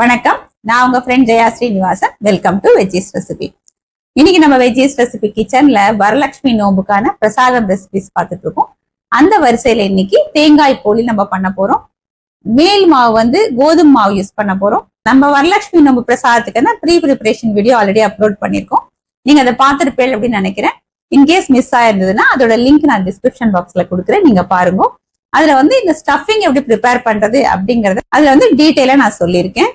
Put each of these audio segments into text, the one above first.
வணக்கம், நான் உங்க friend Jaya Srinivasan. Welcome to veggies recipe. இன்னைக்கு நம்ம வெஜ்ஜீஸ் ரெசிபி கிச்சன்ல வரலட்சுமி நோம்புக்கான பிரசாதம் ரெசிபிஸ் பார்த்துட்டு இருக்கோம். அந்த வரிசையில இன்னைக்கு தேங்காய் போலி நம்ம பண்ண போறோம். மேல் மாவு வந்து கோதுமை மாவு யூஸ் பண்ண போறோம். நம்ம வரலட்சுமி நோம்பு பிரசாதத்துக்கான pre preparation video already upload பண்ணிருக்கோம். நீங்க அதை பார்த்துருப்பேன் அப்படின்னு நினைக்கிறேன். இன்கேஸ் மிஸ் ஆயிருந்ததுன்னா அதோட லிங்க் நான் டிஸ்கிரிப்ஷன் பாக்ஸ்ல கொடுக்குறேன், நீங்க பாருங்க. அதுல வந்து இந்த ஸ்டஃபிங் எப்படி ப்ரிப்பேர் பண்றது அப்படிங்கறது அதுல வந்து டீட்டெயிலா நான் சொல்லியிருக்கேன்.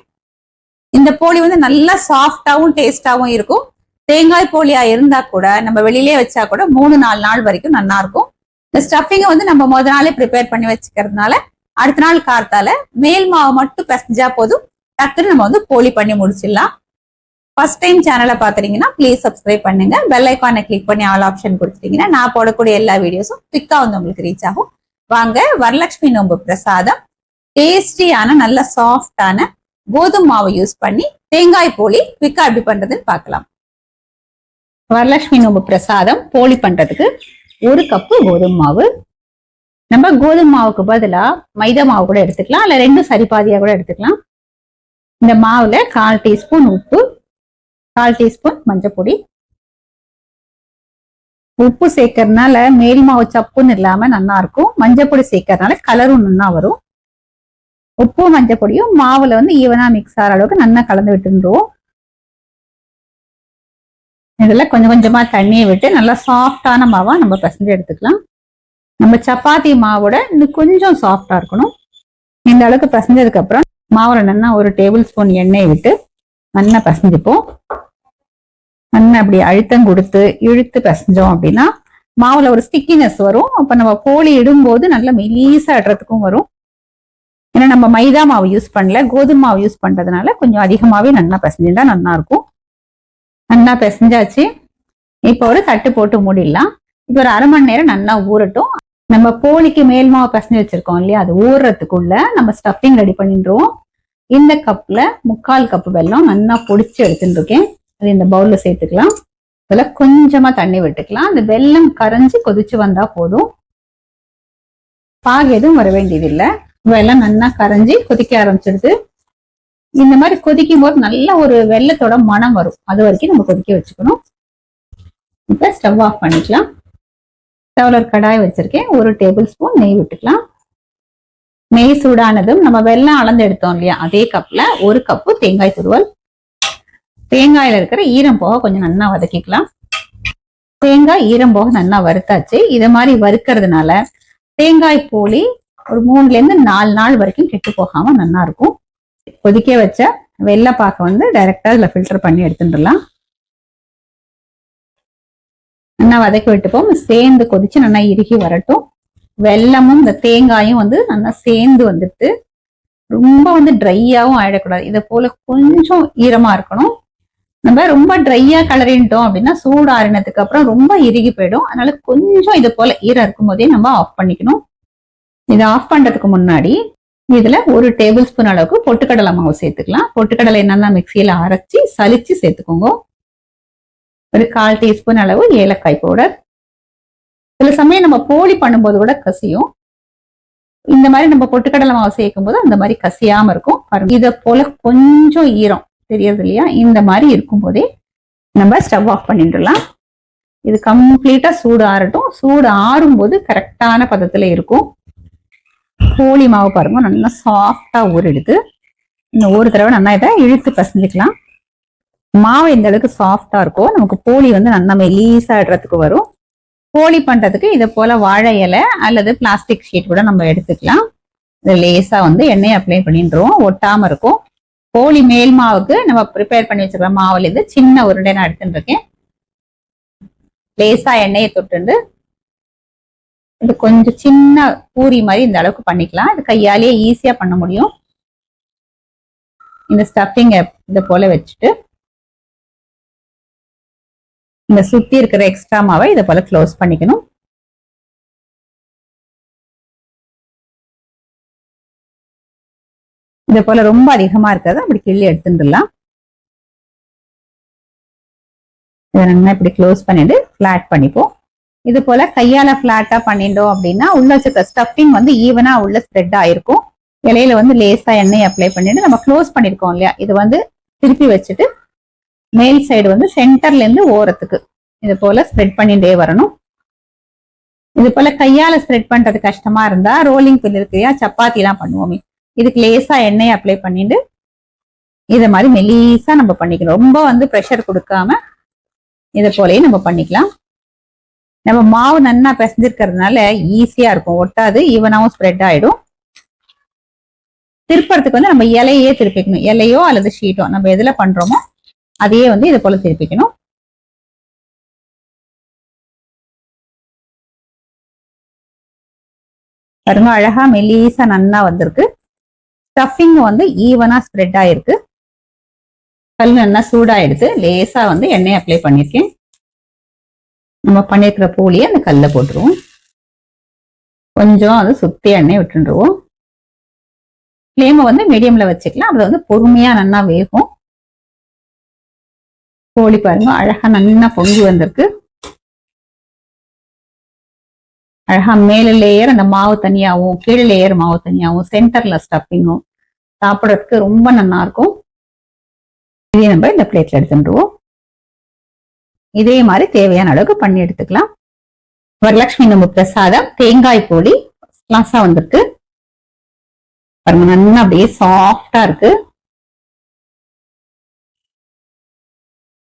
இந்த போலி வந்து நல்லா சாஃப்டாவும் டேஸ்டாவும் இருக்கும். தேங்காய் போலியா இருந்தா கூட நம்ம வெளியிலே வச்சா கூட 3-4 நாள் வரைக்கும் நல்லா இருக்கும். இந்த ஸ்டஃபிங்கை வந்து நம்ம முதல் நாளே ப்ரிப்பேர் பண்ணி வச்சுக்கிறதுனால அடுத்த நாள் கார்த்தால மேல் மாவு மட்டும் பிசைஞ்சா போதும், டக்குன்னு நம்ம வந்து போலி பண்ணி முடிச்சிடலாம். ஃபர்ஸ்ட் டைம் சேனலை பாத்துறீங்கன்னா ப்ளீஸ் சப்ஸ்கிரைப் பண்ணுங்க. பெல் ஐக்கானை கிளிக் பண்ணி ஆல் ஆப்ஷன் கொடுத்துட்டீங்கன்னா நான் போடக்கூடிய எல்லா வீடியோஸும் குவிக்கா வந்து உங்களுக்கு ரீச் ஆகும். வாங்க, வரலட்சுமி நோம்பு பிரசாதம் டேஸ்டியான நல்ல சாஃப்டான கோதுமை மாவு யூஸ் பண்ணி தேங்காய் போலி குவிக்கா எப்படி பண்றதுன்னு பார்க்கலாம். வரலட்சுமி நோம்பு பிரசாதம் போலி பண்றதுக்கு 1 கப்பு கோதுமை மாவு. நம்ம கோதுமை மாவுக்கு பதிலா மைதா மாவு கூட எடுத்துக்கலாம், இல்ல 2 சரிபாதியா கூட எடுத்துக்கலாம். இந்த மாவுல 1/4 டீஸ்பூன் உப்பு, 1/4 டீஸ்பூன் மஞ்சள் பொடி. உப்பு சேர்க்கறதுனால மேல் மாவு சப்புன்னு இல்லாம நல்லா இருக்கும். மஞ்சள் பொடி சேர்க்கறதுனால கலரும் நல்லா வரும். உப்பு மஞ்சள் பொடியும் மாவுல வந்து ஈவனா மிக்ஸ் ஆகிற அளவுக்கு நல்லா கலந்து விட்டுருவோம். இதெல்லாம் கொஞ்சம் கொஞ்சமா தண்ணியை விட்டு நல்லா சாஃப்டான மாவா நம்ம பிசைஞ்சு எடுத்துக்கலாம். நம்ம சப்பாத்தி மாவோட இன்னும் கொஞ்சம் சாஃப்டா இருக்கணும். இந்த அளவுக்கு பிசைஞ்சதுக்கு அப்புறம் மாவுல நல்லா 1 டேபிள் ஸ்பூன் எண்ணெய் விட்டு நல்லா பிசைஞ்சுப்போம். நல்லா அப்படி அழுத்தம் கொடுத்து இழுத்து பிசைஞ்சோம் அப்படின்னா மாவுல ஒரு ஸ்டிக்கினஸ் வரும். அப்ப நம்ம போலி இடும்போது நல்லா மெலீசா இடுறதுக்கும் வரும். ஏன்னா நம்ம மைதா மாவு யூஸ் பண்ணல, கோதுமை மாவு யூஸ் பண்றதுனால கொஞ்சம் அதிகமாவே நல்லா பிசைஞ்சுட்டா நல்லா இருக்கும். நல்லா பிசைஞ்சாச்சு. இப்போ ஒரு தட்டு போட்டு மூடிடலாம். இப்போ ஒரு 1/2 மணி நேரம் நல்லா ஊறட்டும். நம்ம போலிக்கு மேல் மாவு பிசைஞ்சு வச்சிருக்கோம் இல்லையா, அது ஊறுறதுக்குள்ள நம்ம ஸ்டஃபிங் ரெடி பண்ணிடுவோம். இந்த கப்ல 3/4 கப் வெல்லம் நல்லா பொடிச்சு எடுத்துட்டு இருக்கேன். அது இந்த பவுல்ல சேர்த்துக்கலாம். இதுல கொஞ்சமா தண்ணி விட்டுக்கலாம். அந்த வெல்லம் கரைஞ்சி கொதிச்சு வந்தா போதும். பாகு எதுவும் வர வேண்டியது இல்லை. வெல்லம் நல்லா கரைஞ்சி கொதிக்க ஆரம்பிச்சிடுது. இந்த மாதிரி கொதிக்கும் போது நல்ல ஒரு வெல்லத்தோட மனம் வரும். அது வரைக்கும் நம்ம கொதிக்க வச்சுக்கணும். இப்ப ஸ்டவ் ஆஃப் பண்ணிக்கலாம். ஸ்டவ்ல ஒரு கடாய் வச்சிருக்கேன். 1 டேபிள் ஸ்பூன் நெய் விட்டுக்கலாம். நெய் சூடானதும் நம்ம வெல்லம் அளந்து எடுத்தோம் இல்லையா, அதே கப்ல 1 கப்பு தேங்காய் துருவல். தேங்காயில இருக்கிற ஈரம் போக கொஞ்சம் நல்லா வதக்கிக்கலாம். தேங்காய் ஈரம் போக நல்லா வறுத்தாச்சு. இதை மாதிரி வறுக்கிறதுனால தேங்காய் போலி ஒரு 3-4 நாள் வரைக்கும் கெட்டு போகாம நல்லா இருக்கும். கொதிக்க வச்ச வெள்ளை பாக்க வந்து டைரக்டா இதுல ஃபில்டர் பண்ணி எடுத்துடலாம். நல்லா வதக்கி விட்டுப்போம். சேர்ந்து கொதிச்சு நல்லா இறுகி வரட்டும். வெல்லமும் இந்த தேங்காயும் வந்து நல்லா சேர்ந்து வந்துட்டு ரொம்ப வந்து ட்ரையாவும் ஆயிடக்கூடாது. இதை போல கொஞ்சம் ஈரமா இருக்கணும். நம்ம ரொம்ப ட்ரையா கலரிட்டோம் அப்படின்னா சூடு ஆறினதுக்கு அப்புறம் ரொம்ப இறுகி போயிடும். அதனால கொஞ்சம் இது போல ஈரம் இருக்கும் போதே நம்ம ஆஃப் பண்ணிக்கணும். இதை ஆஃப் பண்றதுக்கு முன்னாடி இதுல 1 டேபிள் ஸ்பூன் அளவுக்கு பொட்டுக்கடலை மாவு சேர்த்துக்கலாம். பொட்டுக்கடலை என்னன்னா மிக்சியில அரைச்சி சலிச்சு சேர்த்துக்கோங்க. ஒரு 1/4 டீஸ்பூன் அளவு ஏலக்காய் பவுடர். சில சமயம் நம்ம போலி பண்ணும்போது கூட கசியும். இந்த மாதிரி நம்ம பொட்டுக்கடலை மாவு சேர்க்கும் போது அந்த மாதிரி கசியாம இருக்கும். இதை போல கொஞ்சம் ஈரம் தெரியுது இல்லையா, இந்த மாதிரி இருக்கும் போதே நம்ம ஸ்டவ் ஆஃப் பண்ணிடலாம். இது கம்ப்ளீட்டா சூடு ஆறட்டும். சூடு ஆறும் போது கரெக்டான பதத்துல இருக்கும். போலி மாவு பாருங்க நல்லா சாஃப்டா ஊறிடுது. இன்னும் ஒரு தடவை நல்லா இதை இழுத்து பசஞ்சிக்கலாம். மாவு இந்த அளவுக்கு சாஃப்டா இருக்கும், நமக்கு போலி வந்து நல்லா மெலீசா இடுறதுக்கு வரும். போலி பண்றதுக்கு இதை போல வாழை இலை அல்லது பிளாஸ்டிக் ஷீட் கூட நம்ம எடுத்துக்கலாம். இது லேசா வந்து எண்ணெய் அப்ளை பண்ணிடுவோம், ஒட்டாம இருக்கும். போலி மேல் மாவுக்கு நம்ம ப்ரிப்பேர் பண்ணி வச்சிருக்க மாவுல இருந்து சின்ன உருண்டை நான் எடுத்துட்டு இருக்கேன். லேசா எண்ணெயை தொட்டு இது கொஞ்சம் சின்ன பூரி மாதிரி இந்த அளவுக்கு பண்ணிக்கலாம். இது கையாலேயே ஈஸியா பண்ண முடியும். இந்த ஸ்டஃபிங் இதை போல வச்சுட்டு இந்த சுத்தி இருக்கிற எக்ஸ்ட்ரா மாவை இதை போல க்ளோஸ் பண்ணிக்கணும். இதை போல ரொம்ப அதிகமா இருக்காது, அப்படி கிள்ளி எடுத்துடலாம். இதை நம்ம இப்படி க்ளோஸ் பண்ணிட்டு ஃபிளாட் பண்ணிப்போம். இது போல கையால பிளாட்டா பண்ணிட்டோம் அப்படின்னா உள்ள வச்சிருக்க ஸ்டஃபிங் வந்து ஈவனா உள்ள ஸ்ப்ரெட் ஆயிருக்கும். இலையில வந்து லேசா எண்ணெய் அப்ளை பண்ணிட்டு நம்ம க்ளோஸ் பண்ணிருக்கோம் இல்லையா, இது வந்து திருப்பி வச்சுட்டு மேல் சைடு வந்து சென்டர்ல இருந்து ஓரத்துக்கு இது போல ஸ்ப்ரெட் பண்ணிட்டே வரணும். இது போல கையால ஸ்ப்ரெட் பண்றது கஷ்டமா இருந்தா ரோலிங் பின் இருக்கையா, சப்பாத்தி எல்லாம் பண்ணுவோமே, இதுக்கு லேசா எண்ணெய் அப்ளை பண்ணிட்டு இதை மாதிரி மெலீஸா நம்ம பண்ணிக்கணும். ரொம்ப வந்து ப்ரெஷர் கொடுக்காம இதை போலயே நம்ம பண்ணிக்கலாம். நம்ம மாவு நன்னா பிசைஞ்சிருக்கிறதுனால ஈஸியா இருக்கும், ஒட்டாது, ஈவனாவும் ஸ்ப்ரெட் ஆயிடும். திருப்பறதுக்கு வந்து நம்ம இலையே திருப்பிக்கணும், இலையோ அல்லது ஷீட்டோ நம்ம எதுல பண்றோமோ அதையே வந்து இது போல திருப்பிக்கணும். பாருங்க அழகா மெலீஸா நன்னா வந்திருக்கு. ஸ்டஃபிங் வந்து ஈவனா ஸ்ப்ரெட் ஆயிருக்கு. கல் நல்லா சூடாயிடுது. லேசா வந்து எண்ணெய் அப்ளை பண்ணிருக்கேன். நம்ம பண்ணிருக்கிற போலியை அந்த கல்ல போட்டுருவோம். கொஞ்சம் அது சுத்தி எண்ணெய் விட்டுருவோம். ஃப்ளேமை வந்து மீடியம்ல வச்சுக்கலாம். அது வந்து பொறுமையா நல்லா வேகும். போலி பாருங்க அழகா நல்லா பொங்கி வந்திருக்கு. அழகா மேல லேயர் அந்த மாவு தனியாவும் கீழே லேயர் மாவு தனியாவும் சென்டர்ல ஸ்டஃபிங்கும் சாப்பிடறதுக்கு ரொம்ப நல்லா இருக்கும். இதே நம்ம இந்த பிளேட்ல எடுத்துருவோம். இதே மாதிரி தேவையான அளவுக்கு பண்ணி எடுத்துக்கலாம். வரலட்சுமி நோம்பு பிரசாதம் தேங்காய் போலி கிளாஸா வந்திருக்கு பாருங்க, நல்லா அப்படியே சாஃப்டா இருக்கு.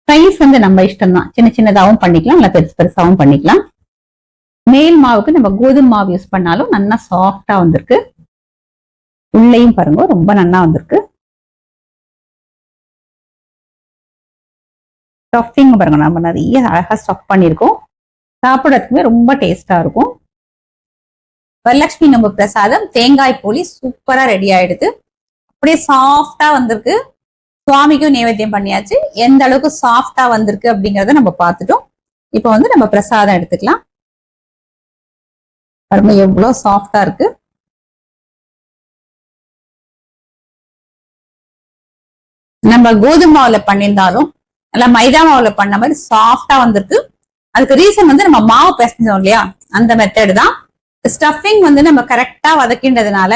சைஸ் வந்து நம்ம இஷ்டம் தான், சின்ன சின்னதாகவும் பண்ணிக்கலாம், இல்ல பெருசு பெருசாவும் பண்ணிக்கலாம். மேல் மாவுக்கு நம்ம கோதுமை மாவு யூஸ் பண்ணாலும் நல்லா சாஃப்டா வந்திருக்கு. உள்ளேயும் பாருங்க ரொம்ப நல்லா வந்திருக்கு. ஸ்டஃபிங் பாருங்க நம்ம நிறைய அழகா ஸ்டஃப் பண்ணியிருக்கோம். சாப்பிடறதுக்குமே ரொம்ப டேஸ்டா இருக்கும். வரலட்சுமி நோம்பு பிரசாதம் தேங்காய் போலி சூப்பரா ரெடி ஆயிடுது. அப்படியே சாஃப்டா வந்திருக்கு. சுவாமிக்கும் நைவேத்தியம் பண்ணியாச்சு. எந்த அளவுக்கு சாஃப்டா வந்திருக்கு அப்படிங்கறத நம்ம பார்த்துட்டோம். இப்போ வந்து நம்ம பிரசாதம் எடுத்துக்கலாம். பாருங்க எவ்வளவு சாஃப்டா இருக்கு. நம்ம கோதுமை மாவுல பண்ணியிருந்தாலும் நல்லா மைதா மாவுல பண்ண மாதிரி சாஃப்டா வந்திருக்கு. அதுக்கு ரீசன் வந்து நம்ம மாவு பிசைஞ்சோம் இல்லையா, அந்த மெத்தட் தான். ஸ்டஃபிங் வந்து நம்ம கரெக்டா வதக்கின்றதுனால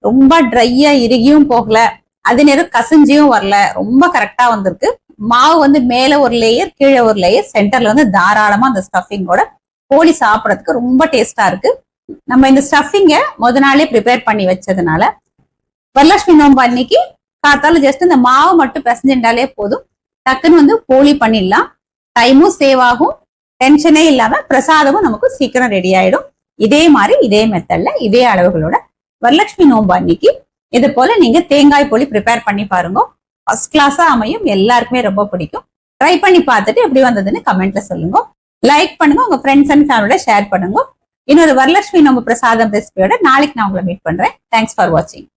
ரொம்ப ட்ரையா இறுகியும் போகல, அது நேரம் கசிஞ்சியும் வரல, ரொம்ப கரெக்டா வந்திருக்கு. மாவு வந்து மேல ஒரு லேயர் கீழே ஒரு லேயர் சென்டர்ல வந்து தாராளமா அந்த ஸ்டஃபிங்கோட போலி சாப்பிடறதுக்கு ரொம்ப டேஸ்டா இருக்கு. நம்ம இந்த ஸ்டஃபிங்க முத நாளே ப்ரிப்பேர் பண்ணி வச்சதுனால வரலட்சுமி நோம்பு அன்னைக்கு காத்தால ஜஸ்ட் இந்த மாவு மட்டும் பிசைஞ்சுட்டாலே போதும், டக்குன்னு வந்து போலி பண்ணிடலாம். டைமும் சேவ் ஆகும், டென்ஷனே இல்லாம பிரசாதமும் நமக்கு சீக்கிரம் ரெடி ஆயிடும். இதே மாதிரி இதே மெத்தட்ல இதே அளவுகளோட வரலட்சுமி நோம்பு அன்னைக்கு இது போல நீங்க தேங்காய் போலி ப்ரிப்பேர் பண்ணி பாருங்க. ஃபர்ஸ்ட் கிளாஸா அமையும், எல்லாருக்குமே ரொம்ப பிடிக்கும். ட்ரை பண்ணி பார்த்துட்டு எப்படி வந்ததுன்னு கமெண்ட்ல சொல்லுங்க. லைக் பண்ணுங்க, உங்க ஃப்ரெண்ட்ஸ் அண்ட் ஃபேமிலியோட ஷேர் பண்ணுங்க. இன்னொரு வரலட்சுமி நோம்பு பிரசாதம் ரெசிபியோட நாளைக்கு நான் உங்களை மீட் பண்றேன். தேங்க்ஸ் ஃபார் வாட்சிங்.